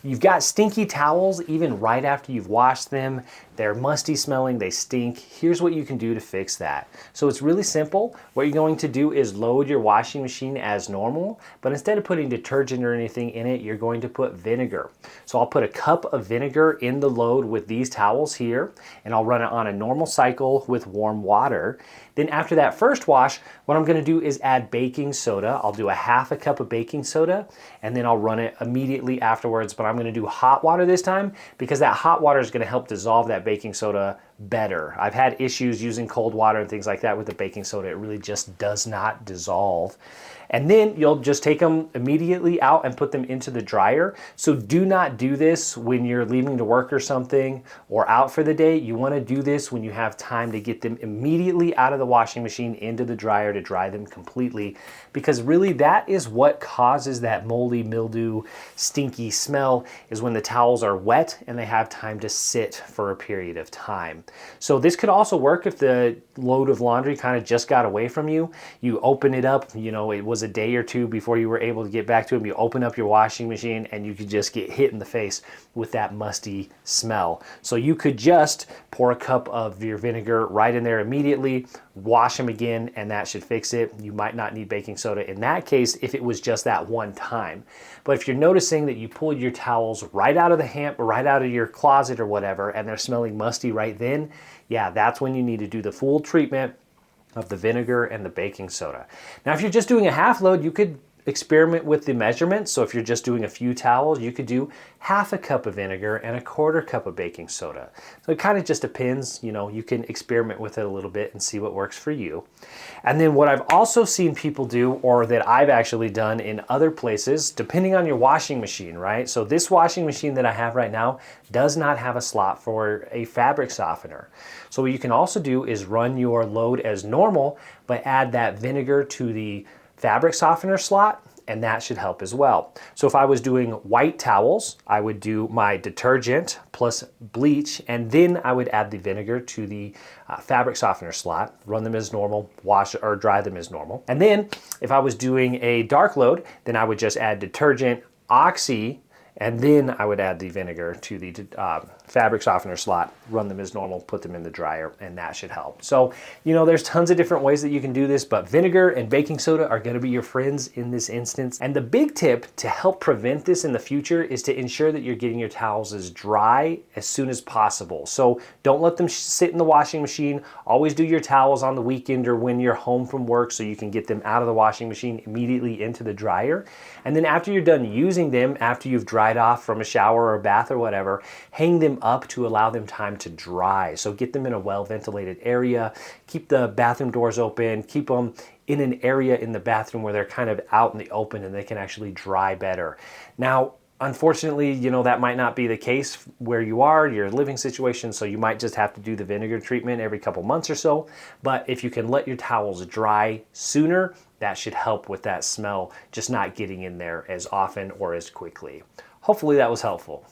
you've got stinky towels even right after you've washed them, they're musty smelling, they stink, here's what you can do to fix that. So it's really simple. What you're going to do is load your washing machine as normal, but instead of putting detergent or anything in it, you're going to put vinegar. So I'll put a cup of vinegar in the load with these towels here, and I'll run it on a normal cycle with warm water. Then after that first wash, what I'm gonna do is add baking soda. I'll do a half a cup of baking soda, and then I'll run it immediately afterwards, but I'm gonna do hot water this time because that hot water is gonna help dissolve that baking soda better. I've had issues using cold water and things like that with the baking soda. It really just does not dissolve. And then you'll just take them immediately out and put them into the dryer. So do not do this when you're leaving to work or something or out for the day. You want to do this when you have time to get them immediately out of the washing machine into the dryer to dry them completely, because really that is what causes that moldy, mildew, stinky smell, is when the towels are wet and they have time to sit for a period of time. So this could also work if the load of laundry kind of just got away from you. You open it up, you know, it was a day or two before you were able to get back to them. You open up your washing machine and you could just get hit in the face with that musty smell. So you could just pour a cup of your vinegar right in there immediately, wash them again, and that should fix it. You might not need baking soda in that case if it was just that one time. But if you're noticing that you pulled your towels right out of the right out of your closet or whatever, and they're smelling musty right then, yeah, that's when you need to do the full treatment of the vinegar and the baking soda. Now, if you're just doing a half load, you could experiment with the measurements. So if you're just doing a few towels, you could do half a cup of vinegar and a quarter cup of baking soda. So it kind of just depends, you know, you can experiment with it a little bit and see what works for you. And then what I've also seen people do, or that I've actually done in other places, depending on your washing machine, right? So this washing machine that I have right now does not have a slot for a fabric softener. So what you can also do is run your load as normal, but add that vinegar to the fabric softener slot, and that should help as well. So if I was doing white towels, I would do my detergent plus bleach, and then I would add the vinegar to the fabric softener slot, run them as normal, wash or dry them as normal. And then if I was doing a dark load, then I would just add detergent, oxy, and then I would add the vinegar to the fabric softener slot, run them as normal, put them in the dryer, and that should help. So, you know, there's tons of different ways that you can do this, but vinegar and baking soda are gonna be your friends in this instance. And the big tip to help prevent this in the future is to ensure that you're getting your towels as dry as soon as possible. So don't let them sit in the washing machine. Always do your towels on the weekend or when you're home from work so you can get them out of the washing machine immediately into the dryer. And then after you're done using them, after you've dried off from a shower or a bath or whatever, hang them up to allow them time to dry. So get them in a well-ventilated area, keep the bathroom doors open, keep them in an area in the bathroom where they're kind of out in the open and they can actually dry better. Now, unfortunately, you know, that might not be the case where you are, your living situation, so you might just have to do the vinegar treatment every couple months or so. But if you can let your towels dry sooner, that should help with that smell just not getting in there as often or as quickly. Hopefully that was helpful.